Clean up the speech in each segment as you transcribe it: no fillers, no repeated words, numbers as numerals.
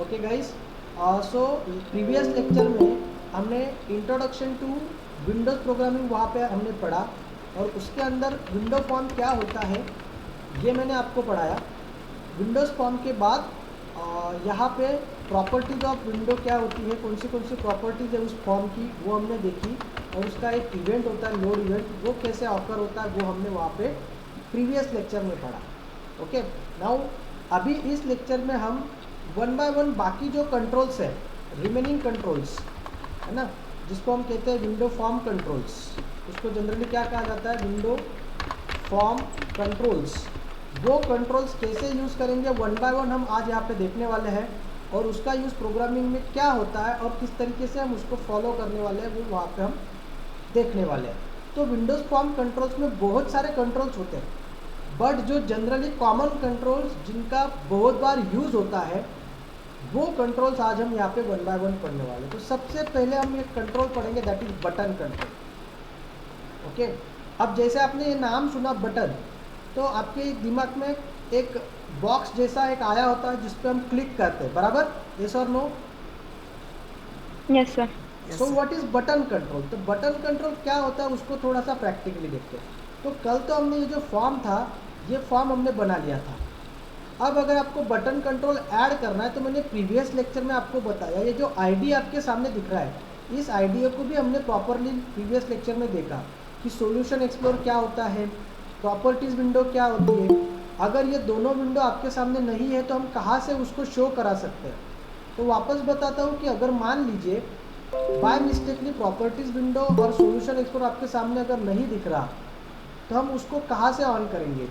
Okay guys, so previous lecture में हमने introduction to Windows programming वहाँ पे हमने पढ़ा और उसके अंदर विंडो फॉर्म क्या होता है ये मैंने आपको पढ़ाया। विंडोज़ फॉर्म के बाद यहाँ पे प्रॉपर्टीज़ ऑफ विंडो क्या होती है, कौन सी प्रॉपर्टीज़ है उस फॉर्म की वो हमने देखी और उसका एक इवेंट होता है लोड इवेंट, वो कैसे ऑकर होता है वो हमने वहाँ पे प्रीवियस लेक्चर में पढ़ा। ओके, नाउ अभी इस लेक्चर में हम वन बाय वन बाकी जो कंट्रोल्स है, रिमेनिंग कंट्रोल्स है ना, जिसको हम कहते हैं विंडो फॉर्म कंट्रोल्स, उसको जनरली क्या कहा जाता है, विंडो फॉर्म कंट्रोल्स। वो कंट्रोल्स कैसे यूज़ करेंगे वन बाय वन हम आज यहाँ पे देखने वाले हैं और उसका यूज़ प्रोग्रामिंग में क्या होता है और किस तरीके से हम उसको फॉलो करने वाले हैं वो वहाँ पे हम देखने वाले हैं। तो विंडोज़ फॉर्म कंट्रोल्स में बहुत सारे कंट्रोल्स होते हैं, बट जो जनरली कॉमन कंट्रोल्स जिनका बहुत बार यूज़ होता है वो कंट्रोल्स आज हम यहाँ पे वन बाय वन पढ़ने वाले हैं। तो सबसे पहले हम एक कंट्रोल पढ़ेंगे, that is button control. Okay, अब जैसे आपने ये नाम सुना बटन, तो आपके दिमाग में एक बॉक्स जैसा एक आया होता है जिस पे हम क्लिक करते हैं, बराबर? यस और no? Yes sir. So what is button control? तो बटन कंट्रोल क्या होता है उसको थोड़ा सा प्रैक्टिकली देखते हैं। तो कल तो हमने ये जो फॉर्म था ये फॉर्म हमने बना लिया था। अब अगर आपको बटन कंट्रोल ऐड करना है तो मैंने प्रीवियस लेक्चर में आपको बताया, ये जो आईडी आपके सामने दिख रहा है इस आईडी को भी हमने प्रॉपरली प्रीवियस लेक्चर में देखा कि सॉल्यूशन एक्सप्लोर क्या होता है, प्रॉपर्टीज़ विंडो क्या होती है। अगर ये दोनों विंडो आपके सामने नहीं है तो हम कहाँ से उसको शो करा सकते हैं। तो वापस बताता हूँ कि अगर मान लीजिए बाय मिस्टेकली प्रॉपर्टीज़ विंडो और सॉल्यूशन एक्सप्लोर आपके सामने अगर नहीं दिख रहा तो हम उसको कहाँ से ऑन करेंगे?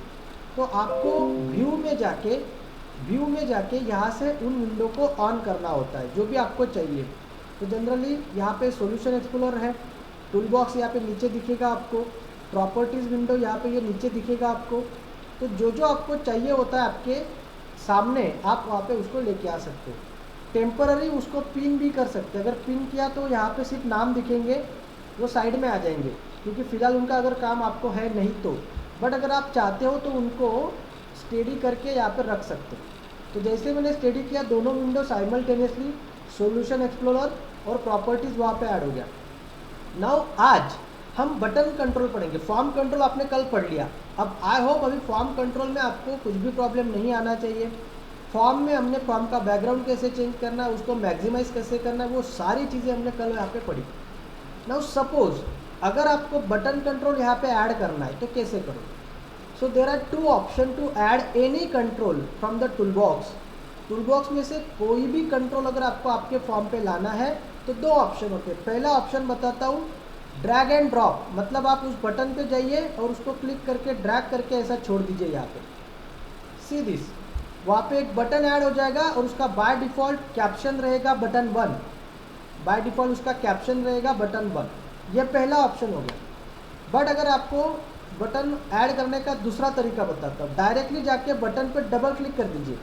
तो आपको व्यू में जाके यहाँ से उन विंडो को ऑन करना होता है जो भी आपको चाहिए। तो जनरली यहाँ पे सॉल्यूशन एक्सप्लोरर है, टूल बॉक्स यहाँ पे नीचे दिखेगा आपको, प्रॉपर्टीज़ विंडो यहाँ पे ये नीचे दिखेगा आपको। तो जो जो आपको चाहिए होता है आपके सामने आप वहाँ पे उसको लेके आ सकते हो। टेम्पररी उसको पिन भी कर सकते हैं, अगर पिन किया तो यहाँ पे सिर्फ नाम दिखेंगे, वो साइड में आ जाएंगे क्योंकि फ़िलहाल उनका अगर काम आपको है नहीं तो, बट अगर आप चाहते हो तो उनको स्टेडी करके यहाँ पर रख सकते हो। तो जैसे मैंने स्टेडी किया दोनों विंडो साइमल्टेनियसली, सॉल्यूशन एक्सप्लोरर और प्रॉपर्टीज़ वहाँ पे ऐड हो गया। नाउ आज हम बटन कंट्रोल पढ़ेंगे। फॉर्म कंट्रोल आपने कल पढ़ लिया, अब आई होप अभी फॉर्म कंट्रोल में आपको कुछ भी प्रॉब्लम नहीं आना चाहिए। फॉर्म में हमने फॉर्म का बैकग्राउंड कैसे चेंज करना है, उसको मैक्सिमाइज कैसे करना है, वो सारी चीज़ें हमने कल यहाँ पे पढ़ी। नाउ सपोज अगर आपको बटन कंट्रोल यहाँ पे ऐड करना है तो कैसे करो? So there are two option to add any control from the tool box. Tool box में से कोई भी कंट्रोल अगर आपको आपके फॉर्म पे लाना है तो दो ऑप्शन होते हैं। पहला ऑप्शन बताता हूँ, ड्रैग एंड ड्रॉप, मतलब आप उस बटन पे जाइए और उसको क्लिक करके ड्रैग करके ऐसा छोड़ दीजिए यहाँ पे, सी दिस, वहाँ पे एक बटन ऐड हो जाएगा और उसका बाय डिफ़ॉल्ट कैप्शन रहेगा बटन 1, बाय डिफ़ॉल्ट उसका कैप्शन रहेगा बटन 1। यह पहला ऑप्शन हो गया। बट अगर आपको बटन ऐड करने का दूसरा तरीका बताता हूँ, डायरेक्टली जाके बटन पर डबल क्लिक कर दीजिए,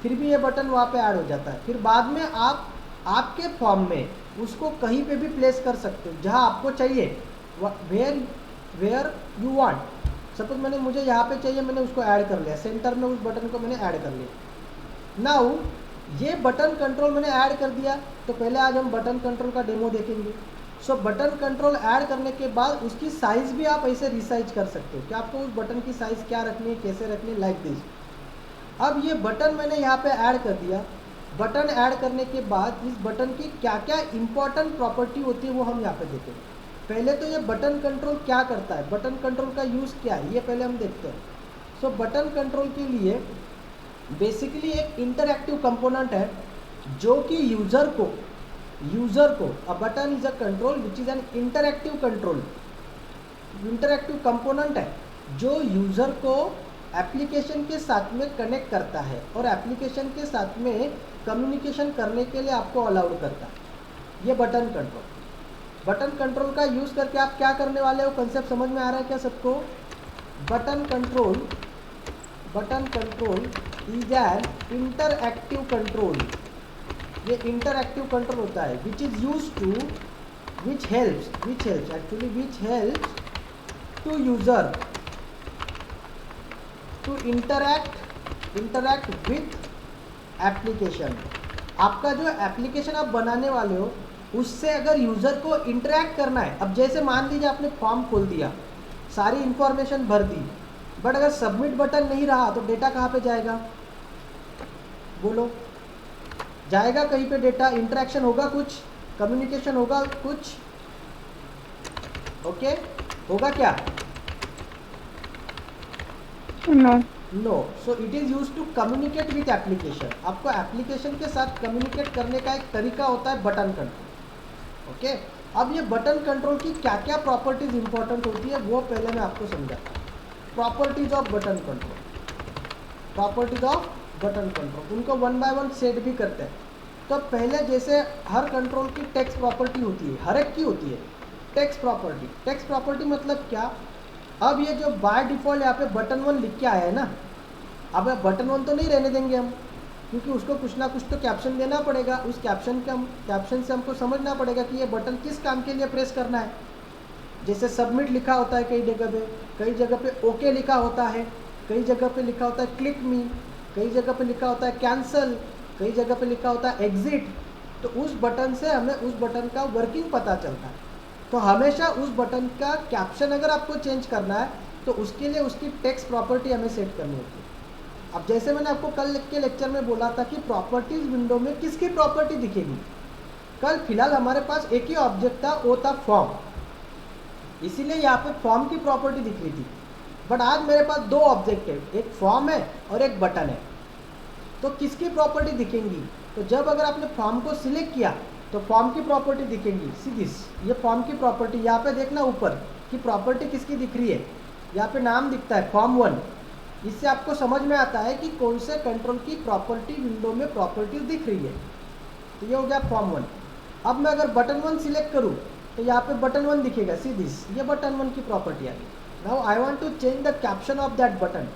फिर भी ये बटन वहाँ पे ऐड हो जाता है। फिर बाद में आप आपके फॉर्म में उसको कहीं पे भी प्लेस कर सकते हो जहाँ आपको चाहिए, वेयर यू वांट। सपोज मुझे यहाँ पे चाहिए, मैंने उसको ऐड कर लिया, सेंटर में उस बटन को मैंने ऐड कर लिया। नाउ ये बटन कंट्रोल मैंने ऐड कर दिया, तो पहले आज हम बटन कंट्रोल का डेमो देखेंगे। सो बटन कंट्रोल ऐड करने के बाद उसकी साइज़ भी आप ऐसे रिसाइज कर सकते हो कि आपको उस बटन की साइज़ क्या रखनी है, कैसे रखनी है, लाइक दिस। अब ये बटन मैंने यहाँ पे ऐड कर दिया। बटन ऐड करने के बाद इस बटन की क्या क्या इंपॉर्टेंट प्रॉपर्टी होती है वो हम यहाँ पे देखेंगे। पहले तो ये बटन कंट्रोल क्या करता है, बटन कंट्रोल का यूज़ क्या है, ये पहले हम देखते हैं। सो बटन कंट्रोल के लिए बेसिकली एक इंटरएक्टिव कंपोनेंट है जो कि यूज़र को a button is a control which is an interactive control, interactive component है जो यूज़र को एप्लीकेशन के साथ में कनेक्ट करता है और एप्लीकेशन के साथ में कम्युनिकेशन करने के लिए आपको अलाउड करता है। ये बटन कंट्रोल। बटन कंट्रोल का यूज़ करके आप क्या करने वाले हो, कंसेप्ट समझ में आ रहा है क्या सबको? Button control is an interactive control. ये इंटरएक्टिव कंट्रोल होता है which is use to which helps to user to interact with application आपका जो एप्लीकेशन आप बनाने वाले हो उससे अगर यूज़र को इंटरेक्ट करना है, अब जैसे मान लीजिए आपने फॉर्म खोल दिया, सारी इंफॉर्मेशन भर दी, बट अगर सबमिट बटन नहीं रहा तो डेटा कहाँ पे जाएगा? बोलो, जाएगा कहीं पे डेटा? इंटरेक्शन होगा कुछ, कम्युनिकेशन होगा कुछ, ओके होगा क्या? No. No. So it is use to communicate with application. आपको एप्लीकेशन के साथ कम्युनिकेट करने का एक तरीका होता है बटन कंट्रोल। ओके, अब ये बटन कंट्रोल की क्या क्या प्रॉपर्टीज इंपॉर्टेंट होती है वो पहले मैं आपको समझाता हूँ। Properties off button control, properties off button control, उनको वन बाय वन सेट भी करते हैं। तो पहले जैसे हर कंट्रोल की टेक्स्ट प्रॉपर्टी होती है, हर एक की होती है टेक्स्ट प्रॉपर्टी। टेक्स्ट प्रॉपर्टी मतलब क्या? अब ये जो बाय डिफ़ॉल्ट यहाँ पे बटन 1 लिख के आया है ना, अब बटन 1 तो नहीं रहने देंगे हम, क्योंकि उसको कुछ ना कुछ तो कैप्शन देना पड़ेगा। उस कैप्शन से हमको समझना पड़ेगा कि ये बटन किस काम के लिए प्रेस करना है। जैसे सबमिट लिखा होता है कई जगह पे ओके लिखा होता है, कई जगह पे लिखा होता है क्लिक मी, कई जगह पे लिखा होता है कैंसल, कई जगह पे लिखा होता है एग्जिट। तो उस बटन से हमें उस बटन का वर्किंग पता चलता है। तो हमेशा उस बटन का कैप्शन अगर आपको चेंज करना है तो उसके लिए उसकी टेक्स्ट प्रॉपर्टी हमें सेट करनी होती है। अब जैसे मैंने आपको कल के लेक्चर में बोला था कि प्रॉपर्टीज विंडो में किसकी प्रॉपर्टी दिखेगी। कल फिलहाल हमारे पास एक ही ऑब्जेक्ट था, वो था फॉर्म, इसीलिए यहाँ पे फॉर्म की प्रॉपर्टी दिख रही थी। बट आज मेरे पास दो ऑब्जेक्ट है, एक फॉर्म है और एक बटन है। तो किसकी प्रॉपर्टी दिखेंगी? तो जब अगर आपने फॉर्म को सिलेक्ट किया तो फॉर्म की प्रॉपर्टी दिखेंगी सीधी। ये फॉर्म की प्रॉपर्टी, यहाँ पे देखना ऊपर कि प्रॉपर्टी किसकी दिख रही है। यहाँ पे नाम दिखता है फॉर्म 1। इससे आपको समझ में आता है कि कौन से कंट्रोल की प्रॉपर्टी विंडो में प्रॉपर्टीज दिख रही है। तो ये हो गया फॉर्म 1। अब मैं अगर बटन 1 सिलेक्ट करूँ तो यहाँ पे बटन 1 दिखेगा सीधी, ये बटन 1 की प्रॉपर्टी आ गई। Now I want to change the caption of that button.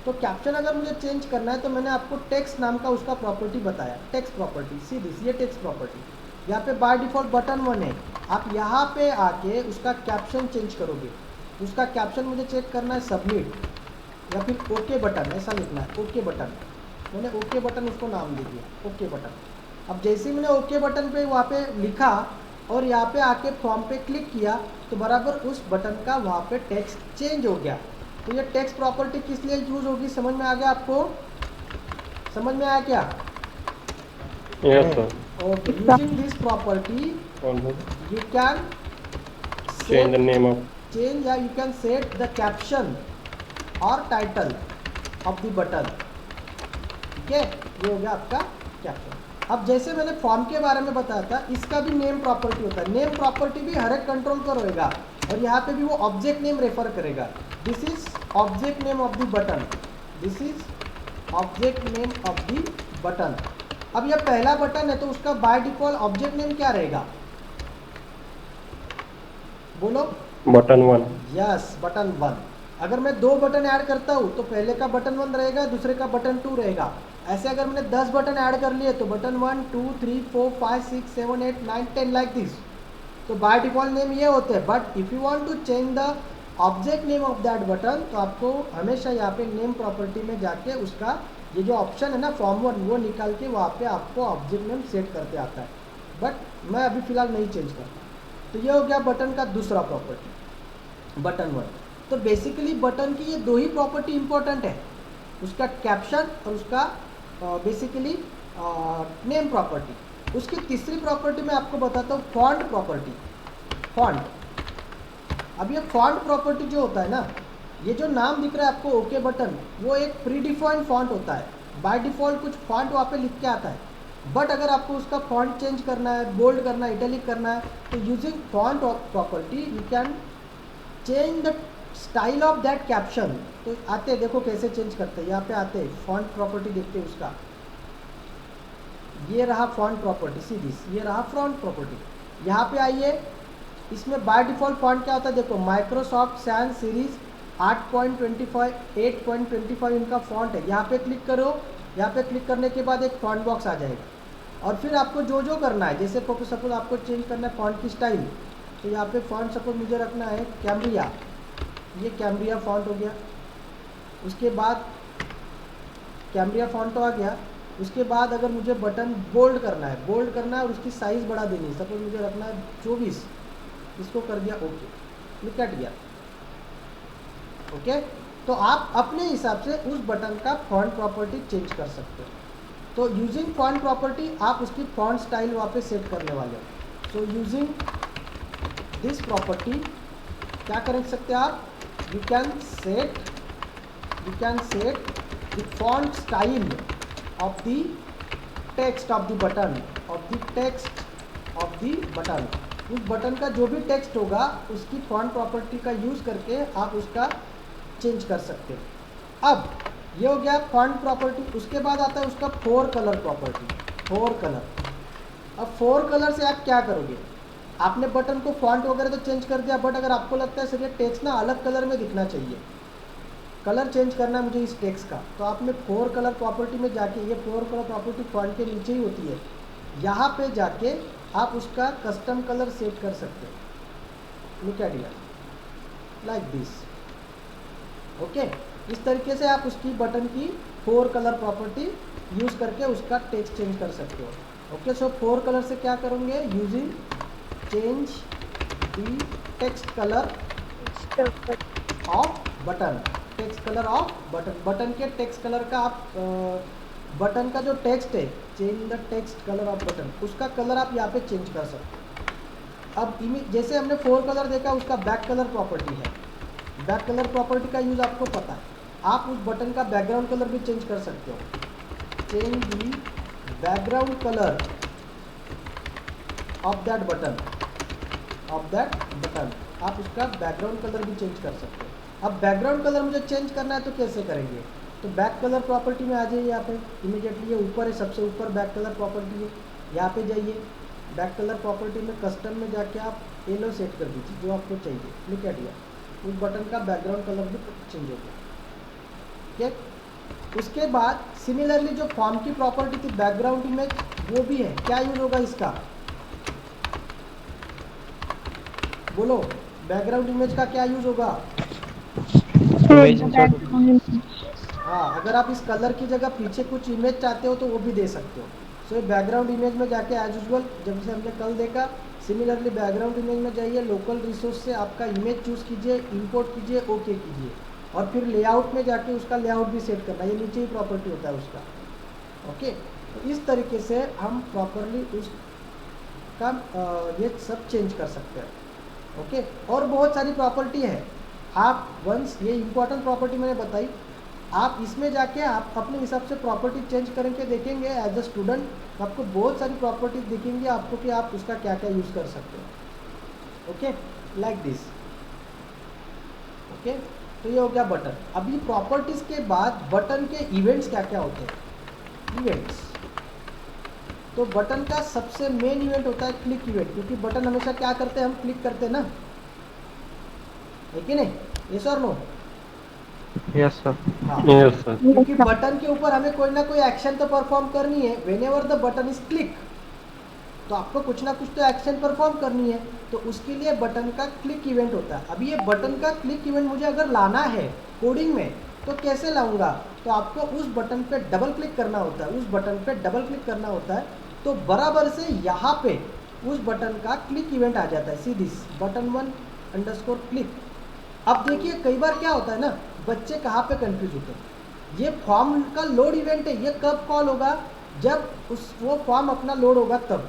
तो कैप्शन अगर मुझे चेंज करना है तो मैंने आपको टेक्स्ट नाम का उसका प्रॉपर्टी बताया, टेक्स्ट प्रॉपर्टी सीधी, ये टेक्स्ट प्रॉपर्टी। यहाँ पे बाय डिफ़ॉल्ट बटन 1 है, आप यहाँ पे आके उसका कैप्शन चेंज करोगे। उसका कैप्शन मुझे चेक करना है सबमिट या फिर ओके बटन, ऐसा लिखना है ओके बटन। मैंने ओके बटन उसको नाम दे दिया, ओके बटन। अब जैसे ही मैंने ओके बटन पे वहाँ पे लिखा और यहाँ पे आके फॉर्म पे क्लिक किया तो बराबर उस बटन का वहाँ पे टेक्स्ट चेंज हो गया। तो ये टेक्स्ट प्रॉपर्टी किस लिए यूज होगी, समझ में आ गया आपको? समझ में आया क्या? Yes, sir. Okay, using this property you can Change the name of. change या you can set the caption or title of the button। ठीक है, ये हो गया आपका कैप्शन। अब जैसे मैंने फॉर्म के बारे में बताया था, इसका भी नेम प्रॉपर्टी होता है। नेम प्रॉपर्टी भी हर एक कंट्रोल पर होएगा और यहाँ पे भी वो ऑब्जेक्ट नेम रेफर करेगा। This is object name of the button, this is object name of the button. अब यह पहला बटन है तो उसका बाय डिफॉल्ट ऑब्जेक्ट नेम क्या रहेगा? बोलो। बटन 1। Yes, button 1। अगर मैं दो बटन ऐड करता हूँ तो पहले का बटन 1 रहेगा, दूसरे का बटन 2 रहेगा। ऐसे अगर मैंने 10 बटन ऐड कर लिए तो बटन 1 2 3 4 5 6 7 8 9 10 लाइक दिस। तो बाय डिफॉल्ट नेम ये होते हैं। But if you want to change the object name of that button तो आपको हमेशा यहाँ पे नेम प्रॉपर्टी में जाके उसका ये जो ऑप्शन है ना फॉर्म 1 वो निकाल के वहाँ पे आपको ऑब्जेक्ट नेम सेट करते आता है। बट मैं अभी फ़िलहाल नहीं चेंज करता। तो ये हो गया बटन का दूसरा प्रॉपर्टी, बटन 1। तो बेसिकली बटन की ये दो ही प्रॉपर्टी इंपॉर्टेंट है, उसका कैप्शन और उसका बेसिकली नेम प्रॉपर्टी। उसकी तीसरी प्रॉपर्टी मैं आपको बताता हूँ, फॉन्ट प्रॉपर्टी। फॉन्ट। अब ये फॉन्ट प्रॉपर्टी जो होता है ना, ये जो नाम दिख रहा है आपको ओके बटन, वो एक प्री डिफाइंड फॉन्ट होता है। बाय डिफ़ॉल्ट कुछ फॉन्ट वहाँ पे लिख के आता है। बट अगर आपको उसका फॉन्ट चेंज करना है, बोल्ड करना है, इटैलिक करना है, तो using font property you can change the style of that caption. तो आते हैं, देखो कैसे चेंज करते हैं। यहाँ पे आते हैं, फॉन्ट प्रॉपर्टी देखते हैं उसका। ये रहा फॉन्ट प्रॉपर्टी सीधी, ये रहा फॉन्ट प्रॉपर्टी। यहाँ पे आइए, इसमें बाय डिफ़ॉल्ट फॉन्ट क्या होता है देखो, माइक्रोसॉफ्ट सैन सीरीज 8.25 8.25 इनका फॉन्ट है। यहाँ पे क्लिक करो, यहाँ पे क्लिक करने के बाद एक फॉन्ट बॉक्स आ जाएगा और फिर आपको जो जो करना है, जैसे सपोज आपको चेंज करना है फॉन्ट की स्टाइल, तो यहाँ पे फॉन्ट सपोज मुझे रखना है कैम्ब्रिया, ये कैम्ब्रिया फॉन्ट हो गया। उसके बाद कैम्ब्रिया फॉन्ट तो आ गया, उसके बाद अगर मुझे बटन बोल्ड करना है और उसकी साइज़ बढ़ा देनी है, सपोज मुझे रखना है 24, इसको कर दिया ओके, ये कट गया। ओके, तो आप अपने हिसाब से उस बटन का फॉन्ट प्रॉपर्टी चेंज कर सकते हो। तो यूजिंग फॉन्ट प्रॉपर्टी आप उसकी फॉन्ट स्टाइल वहाँ पे सेट करने वाले हो। सो यूजिंग दिस प्रॉपर्टी क्या कर सकते हैं आप, you can set the font style of the text of the button, उस बटन का जो भी टेक्स्ट होगा उसकी फॉन्ट प्रॉपर्टी का यूज़ करके आप उसका चेंज कर सकते हो। अब ये हो गया फॉन्ट प्रॉपर्टी। उसके बाद आता है उसका 4 कलर प्रॉपर्टी, 4 कलर। अब 4 कलर से आप क्या करोगे, आपने बटन को फॉन्ट वगैरह तो चेंज कर दिया, बट अगर आपको लगता है सर ये टेक्स्ट ना अलग कलर में दिखना चाहिए, कलर चेंज करना है मुझे इस टेक्स्ट का, तो आपने 4 कलर प्रॉपर्टी में जाके, ये 4 कलर प्रॉपर्टी फॉन्ट के नीचे ही होती है, यहाँ पे जाके आप उसका कस्टम कलर सेट कर सकते हो। Look at here like this. Okay, इस तरीके से आप उसकी बटन की 4 कलर प्रॉपर्टी यूज़ करके उसका टेक्स्ट चेंज कर सकते हो। ओके, सो 4 कलर से क्या करेंगे, using change the text colour off button, text colour off button, button के टेक्स्ट कलर का आप बटन का जो टेक्स्ट है, change the text colour off button, उसका कलर आप यहाँ पे चेंज कर सकते हो। अब इमेज जैसे हमने 4 कलर देखा, उसका बैक कलर प्रॉपर्टी है, बैक कलर प्रॉपर्टी का यूज़ आपको पता है, आप उस बटन का बैकग्राउंड कलर भी चेंज कर सकते हो। Change the background colour of that button, आप उसका बैकग्राउंड कलर भी चेंज कर सकते हो। अब बैकग्राउंड कलर मुझे चेंज करना है तो कैसे करेंगे, तो बैक कलर प्रॉपर्टी में आ जाइए, यहाँ पे इमीडिएटली ये ऊपर है, सबसे ऊपर बैक कलर प्रॉपर्टी है, यहाँ पे जाइए, बैक कलर प्रॉपर्टी में कस्टम में जाके आप येलो सेट कर दीजिए जो आपको चाहिए। लुक एट हियर, उस बटन का बैकग्राउंड कलर भी चेंज हो गया। ठीक, उसके बाद सिमिलरली जो फॉर्म की प्रॉपर्टी थी बैकग्राउंड इमेज, वो भी है, क्या यूज होगा इसका, बोलो बैकग्राउंड इमेज का क्या यूज होगा। हाँ, अगर आप इस कलर की जगह पीछे कुछ इमेज चाहते हो तो वो भी दे सकते हो। सो बैकग्राउंड इमेज में जाके एज यूजल जब से हमने कल देखा, सिमिलरली बैकग्राउंड इमेज में जाइए, लोकल रिसोर्स से आपका इमेज चूज़ कीजिए, इंपोर्ट कीजिए, ओके कीजिए, और फिर लेआउट में जाके उसका लेआउट भी सेट करना, ये नीचे ही प्रॉपर्टी होता है उसका। ओके, तो इस तरीके से हम प्रॉपरली उसका ये सब चेंज कर सकते हैं। ओके, और बहुत सारी प्रॉपर्टी है, आप वंस ये इंपॉर्टेंट प्रॉपर्टी मैंने बताई, आप इसमें जाके आप अपने हिसाब से प्रॉपर्टी चेंज करके देखेंगे एज अ स्टूडेंट, आपको बहुत सारी प्रॉपर्टी दिखेंगी आपको कि आप उसका क्या क्या यूज़ कर सकते हो। Okay, like this. ओके, तो ये हो गया बटन। अभी प्रॉपर्टीज़ के बाद बटन के इवेंट्स क्या क्या होते हैं, इवेंट्स। तो बटन का सबसे मेन इवेंट होता है क्लिक इवेंट, क्योंकि बटन हमेशा क्या करते हैं, हम क्लिक करते हैं ना, है कि नहीं, यस और नो। Yes sir. हाँ, यस सर। क्योंकि बटन के ऊपर हमें कोई ना कोई एक्शन तो परफॉर्म करनी है। When ever the button is click, तो आपको कुछ ना कुछ तो एक्शन परफॉर्म करनी है, तो उसके लिए बटन का क्लिक इवेंट होता है। अभी ये बटन का क्लिक इवेंट मुझे अगर लाना है कोडिंग में, तो कैसे लाऊंगा, तो आपको उस बटन पे डबल क्लिक करना होता है, उस बटन पे डबल क्लिक करना होता है, तो बराबर से यहाँ पे उस बटन का क्लिक इवेंट आ जाता है, सी दिस बटन 1 क्लिक। अब देखिए कई बार क्या होता है ना, बच्चे कहाँ पे कंफ्यूज होते हैं, ये फॉर्म का लोड इवेंट है, ये कब कॉल होगा, जब वो फॉर्म अपना लोड होगा तब।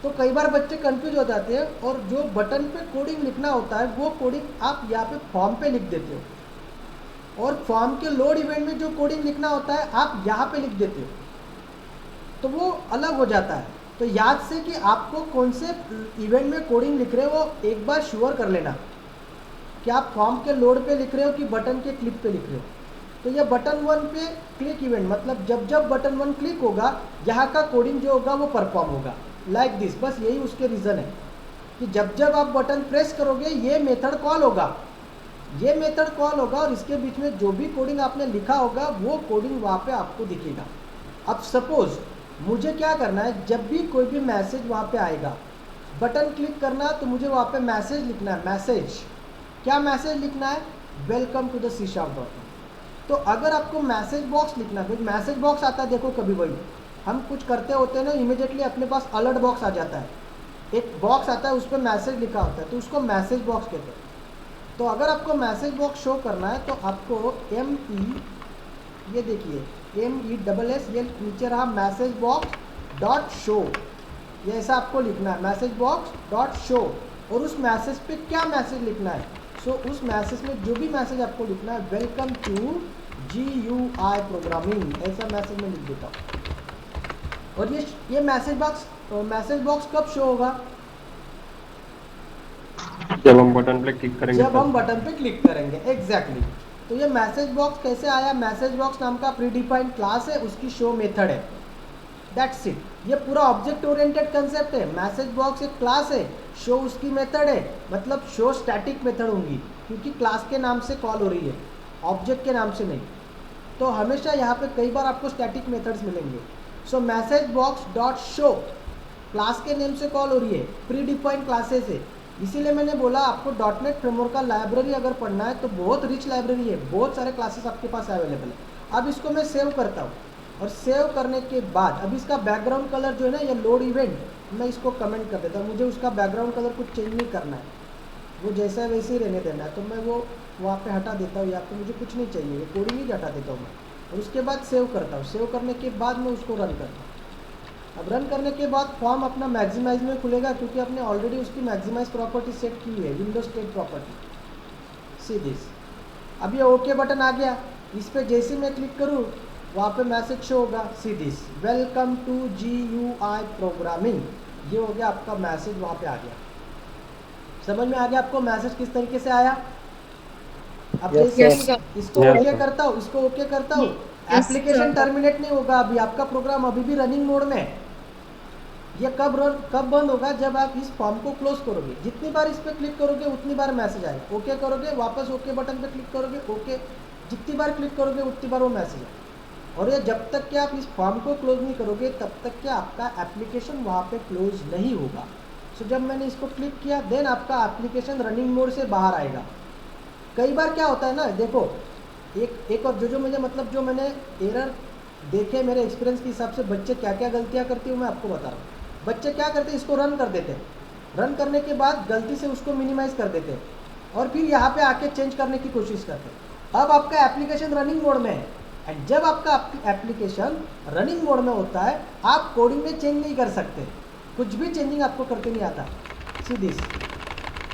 तो कई बार बच्चे कंफ्यूज हो जाते हैं, और जो बटन पे कोडिंग लिखना होता है वो कोडिंग आप यहाँ पे फॉर्म पे लिख देते हो, और फॉर्म के लोड इवेंट में जो कोडिंग लिखना होता है आप यहाँ पे लिख देते हो, तो वो अलग हो जाता है। तो याद से कि आपको कौन से इवेंट में कोडिंग लिख रहे हो वो एक बार श्योर कर लेना कि आप फॉर्म के लोड पे लिख रहे हो कि बटन के क्लिक पे लिख रहे हो। तो ये बटन 1 पे क्लिक इवेंट मतलब जब जब बटन 1 क्लिक होगा, यहाँ का कोडिंग जो होगा वो परफॉर्म होगा, लाइक दिस। बस यही उसके रीज़न है कि जब जब आप बटन प्रेस करोगे ये मेथड कॉल होगा, ये मेथड कॉल होगा, और इसके बीच में जो भी कोडिंग आपने लिखा होगा वो कोडिंग वहाँ पे आपको दिखेगा। अब सपोज मुझे क्या करना है, जब भी कोई भी मैसेज वहाँ पे आएगा, बटन क्लिक करना, तो मुझे वहाँ पे मैसेज लिखना है। मैसेज क्या मैसेज लिखना है, वेलकम टू द C#.com। तो अगर आपको मैसेज बॉक्स लिखना है, मैसेज बॉक्स आता है देखो, कभी वही हम कुछ करते होते हैं ना, इमीडिएटली अपने पास अलर्ट बॉक्स आ जाता है, एक बॉक्स आता है उस पर मैसेज लिखा होता है, तो उसको मैसेज बॉक्स कहते हैं। तो अगर आपको मैसेज बॉक्स शो करना है तो आपको ये देखिए MESS, ये नीचे रहा मैसेज बॉक्स डॉट शो, ये ऐसा आपको लिखना है, मैसेज बॉक्स डॉट शो। और उस मैसेज पे क्या मैसेज लिखना है, उस मैसेज में जो भी मैसेज आपको लिखना है, वेलकम टू GUI प्रोग्रामिंग, ऐसा मैसेज मैं लिख देता हूँ। और ये मैसेज बॉक्स कब शो होगा, जब हम बटन पे क्लिक करेंगे, जब हम बटन पे क्लिक करेंगे, एग्जैक्टली। तो ये मैसेज बॉक्स कैसे आया, मैसेज बॉक्स नाम का प्रीडिफाइंड क्लास है, उसकी शो मेथड है, दैट्स इट। ये पूरा ऑब्जेक्ट ओरिएंटेड कंसेप्ट है। मैसेज बॉक्स एक क्लास है, शो उसकी मेथड है, मतलब शो स्टैटिक मेथड होंगी क्योंकि क्लास के नाम से कॉल हो रही है, ऑब्जेक्ट के नाम से नहीं। तो हमेशा यहाँ पे कई बार आपको स्टैटिक मेथड्स मिलेंगे। So message box dot show class के नेम से कॉल हो रही है, प्री डिफाइंड क्लासेस है। इसीलिए मैंने बोला आपको .NET फ्रेमवर्क का लाइब्रेरी अगर पढ़ना है तो बहुत रिच लाइब्रेरी है, बहुत सारे क्लासेस आपके पास अवेलेबल है। अब इसको मैं सेव करता हूँ, और सेव करने के बाद अब इसका बैकग्राउंड कलर जो है ना, ये लोड इवेंट, मैं इसको कमेंट कर देता हूँ। मुझे उसका बैकग्राउंड कलर कुछ चेंज नहीं करना है, वो जैसा है वैसे ही रहने देना है, तो मैं वो वहाँ पे हटा देता हूँ, या फिर मुझे कुछ नहीं चाहिए, ये कोडिंग ही हटा देता हूँ मैं। और उसके बाद सेव करता हूँ, सेव करने के बाद मैं उसको रन करता हूँ। अब रन करने के बाद फॉर्म अपना मैक्सिमाइज में खुलेगा, क्योंकि आपने ऑलरेडी उसकी मैक्सिमाइज प्रॉपर्टी सेट की हुई है, window state property. See this, अब ये ओके बटन आ गया, इस पर जैसे मैं क्लिक करूँ वहाँ पे मैसेज शो होगा, see this, welcome to GUI programming. ये हो गया आपका मैसेज, वहाँ पे आ गया। समझ में आ गया आपको मैसेज किस तरीके से आया। अब जैसे इसको ओके करता हूँ, इसको ओके करता हूँ, एप्लीकेशन टर्मिनेट नहीं होगा, अभी आपका प्रोग्राम अभी भी रनिंग मोड में है। ये कब बंद होगा, जब आप इस फॉर्म को क्लोज करोगे। जितनी बार इस पर क्लिक करोगे उतनी बार मैसेज आएगा, ओके करोगे वापस ओके बटन पे क्लिक करोगे, ओके जितनी बार क्लिक करोगे उतनी बार वो मैसेज आएगा। और ये जब तक कि आप इस फॉर्म को क्लोज नहीं करोगे तब तक कि आपका एप्लीकेशन वहाँ पे क्लोज नहीं होगा। सो जब मैंने इसको क्लिक किया, देन आपका एप्लीकेशन रनिंग मोड से बाहर आएगा। कई बार क्या होता है ना, देखो एक और जो मुझे मतलब जो मैंने एरर देखे मेरे एक्सपीरियंस के हिसाब से, बच्चे क्या क्या गलतियाँ करती हूँ मैं आपको बता रहा हूँ। बच्चे क्या करते हैं, इसको रन कर देते हैं, रन करने के बाद गलती से उसको मिनिमाइज कर देते हैं, और फिर यहाँ पे आके चेंज करने की कोशिश करते हैं। अब आपका एप्लीकेशन रनिंग मोड में है, एंड जब आपका एप्लीकेशन रनिंग मोड में होता है, आप कोडिंग में चेंज नहीं कर सकते, कुछ भी चेंजिंग आपको करते नहीं आता। सीधी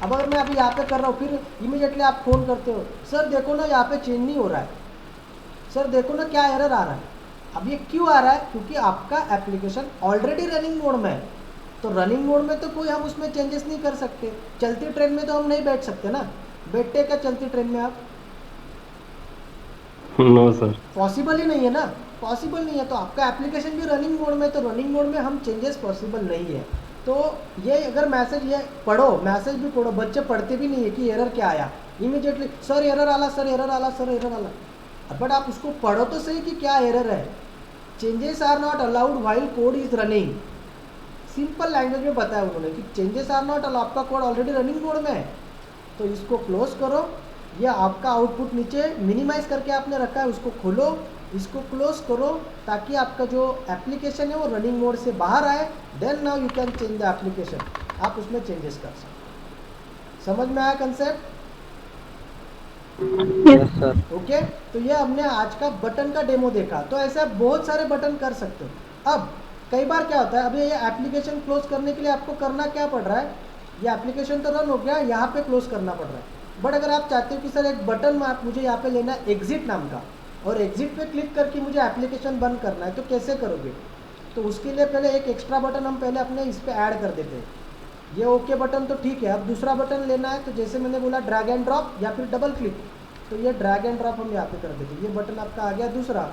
अब अगर मैं अभी यहाँ पे कर रहा हूँ, फिर इमीडिएटली आप फ़ोन करते हो, सर देखो ना यहाँ पे चेंज नहीं हो रहा है, सर देखो ना क्या एरर आ रहा है। अब ये क्यों आ रहा है, क्योंकि आपका एप्लीकेशन ऑलरेडी रनिंग मोड में है। तो रनिंग मोड में तो कोई हम उसमें चेंजेस नहीं कर सकते। चलती ट्रेन में तो हम नहीं बैठ सकते ना, बैठते क्या चलती ट्रेन में आप? नो सर, पॉसिबल ही नहीं है ना, पॉसिबल नहीं है। तो आपका एप्लीकेशन भी रनिंग मोड में, तो रनिंग मोड में हम चेंजेस पॉसिबल नहीं है। तो ये अगर मैसेज ये पढ़ो, मैसेज भी पढ़ो, बच्चे पढ़ते भी नहीं है कि एरर क्या आया, इमीडिएटली सर एरर आला, सर एरर आला, सर एरर आला। बट आप उसको पढ़ो तो सही कि क्या एरर है। Changes are not allowed while code is running, simple language में बताया उन्होंने कि चेंजेस आर नॉट अलाउड, आपका कोड ऑलरेडी रनिंग मोड में है। तो इसको क्लोज करो, या आपका आउटपुट नीचे मिनिमाइज करके आपने रखा है उसको खोलो, इसको क्लोज करो, ताकि आपका जो एप्लीकेशन है वो रनिंग मोड से बाहर आए। Then now you can change the application, आप उसमें चेंजेस कर सकते। समझ में आया कंसेप्ट? Yes sir. ओके, तो ये हमने आज का बटन का डेमो देखा। तो ऐसे आप बहुत सारे बटन कर सकते हो। अब कई बार क्या होता है, अभी ये एप्लीकेशन क्लोज करने के लिए आपको करना क्या पड़ रहा है, ये एप्लीकेशन तो रन हो गया, यहाँ पे क्लोज करना पड़ रहा है। बट अगर आप चाहते हो कि सर एक बटन में आप मुझे यहाँ पे लेना है एग्जिट नाम का, और एग्जिट पे क्लिक करके मुझे एप्लीकेशन बंद करना है, तो कैसे करोगे? तो उसके लिए पहले एक एक्स्ट्रा बटन हम पहले अपने इस पर ऐड कर देते हैं। ये ओके बटन तो ठीक है, अब दूसरा बटन लेना है, तो जैसे मैंने बोला ड्रैग एंड ड्रॉप या फिर डबल क्लिक, तो ये ड्रैग एंड ड्रॉप हम यहाँ पे कर देते हैं। ये बटन आपका आ गया दूसरा।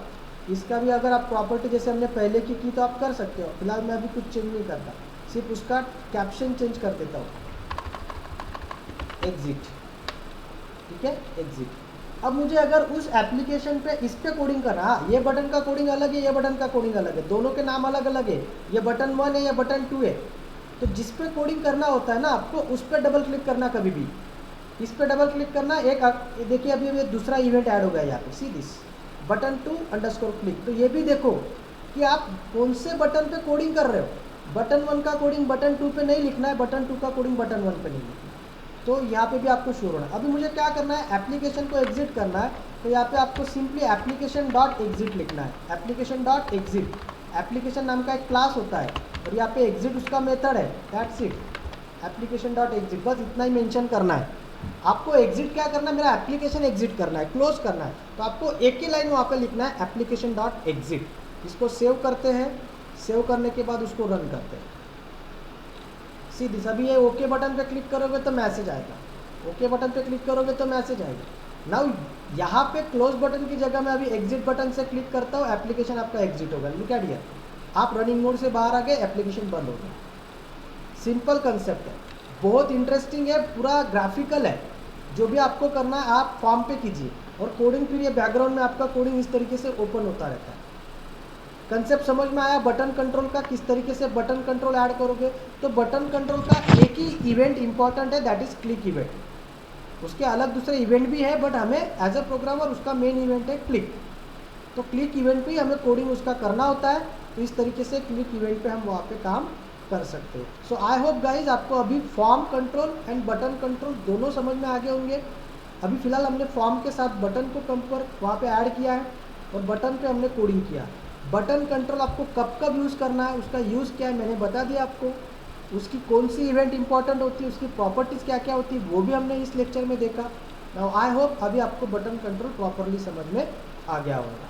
इसका भी अगर आप प्रॉपर्टी जैसे हमने पहले की तो आप कर सकते हो। फिलहाल मैं अभी कुछ चेंज नहीं करता, सिर्फ उसका कैप्शन चेंज कर देता हूँ, एग्जिट, ठीक है, एग्जिट। अब मुझे अगर उस एप्लीकेशन पे इस पे कोडिंग करना, हाँ ये बटन का कोडिंग अलग है, ये बटन का कोडिंग अलग है, दोनों के नाम अलग अलग है, ये बटन 1 है, ये बटन 2 है। तो जिस पे कोडिंग करना होता है ना आपको, उस पर डबल क्लिक करना, कभी भी इस पे डबल क्लिक करना। एक देखिए अभी ये दूसरा इवेंट ऐड हो गया यहाँ पे, see this, button 2 underscore click. तो ये भी देखो कि आप कौन से बटन पे कोडिंग कर रहे हो। बटन 1 का कोडिंग बटन 2 पे नहीं लिखना है, बटन 2 का कोडिंग बटन 1 पे नहीं लिखना है। तो यहाँ पे भी आपको श्योर होना है। अभी मुझे क्या करना है, एप्लीकेशन को एग्जिट करना है। तो यहाँ पे आपको सिंपली एप्लीकेशन डॉट एग्जिट लिखना है। एप्लीकेशन डॉट एग्जिट, एप्लीकेशन नाम का एक क्लास होता है और यहाँ पे एग्जिट उसका मेथड है, that's it. Application dot exit, बस इतना ही मेंशन करना है। आपको एग्जिट क्या करना है, मेरा एप्लीकेशन एग्जिट करना है, क्लोज करना है। तो आपको एक ही लाइन वहाँ पे लिखना है, एप्लीकेशन डॉट एग्जिट। इसको सेव करते हैं, सेव करने के बाद उसको रन करते हैं। सीधी सभी ये ओके बटन पे क्लिक करोगे तो मैसेज आएगा, ओके बटन पे क्लिक करोगे तो मैसेज आएगा। नाउ यहाँ पे क्लोज बटन की जगह मैं अभी एग्जिट बटन से क्लिक करता हूँ, एप्लीकेशन आपका एग्जिट होगा। लुक एट हियर, आप रनिंग मोड से बाहर आ गए, एप्लीकेशन बंद हो गया। सिंपल कंसेप्ट है, बहुत इंटरेस्टिंग है, पूरा ग्राफिकल है। जो भी आपको करना है आप फॉर्म पे कीजिए और कोडिंग फिर ये बैकग्राउंड में आपका कोडिंग इस तरीके से ओपन होता रहता है। कंसेप्ट समझ में आया बटन कंट्रोल का, किस तरीके से बटन कंट्रोल ऐड करोगे। तो बटन कंट्रोल का एक ही इवेंट इंपॉर्टेंट है, दैट इज क्लिक इवेंट। उसके अलग दूसरे इवेंट भी है, बट हमें एज अ प्रोग्रामर उसका मेन इवेंट है क्लिक। तो क्लिक इवेंट पे ही हमें कोडिंग उसका करना होता है। तो इस तरीके से क्लिक इवेंट पे हम वहाँ पे काम कर सकते हैं। सो आई होप गाइज आपको अभी form control and button control दोनों समझ में आ गए होंगे। अभी फिलहाल हमने फॉर्म के साथ बटन को कंपेयर वहाँ पे ऐड किया है और बटन पे हमने कोडिंग किया। बटन कंट्रोल आपको कब कब यूज़ करना है, उसका यूज़ क्या है मैंने बता दिया आपको। उसकी कौन सी इवेंट इंपॉर्टेंट होती है, उसकी प्रॉपर्टीज़ क्या क्या होती है, वो भी हमने इस लेक्चर में देखा। नाउ आई होप अभी आपको बटन कंट्रोल प्रॉपरली समझ में आ गया होगा।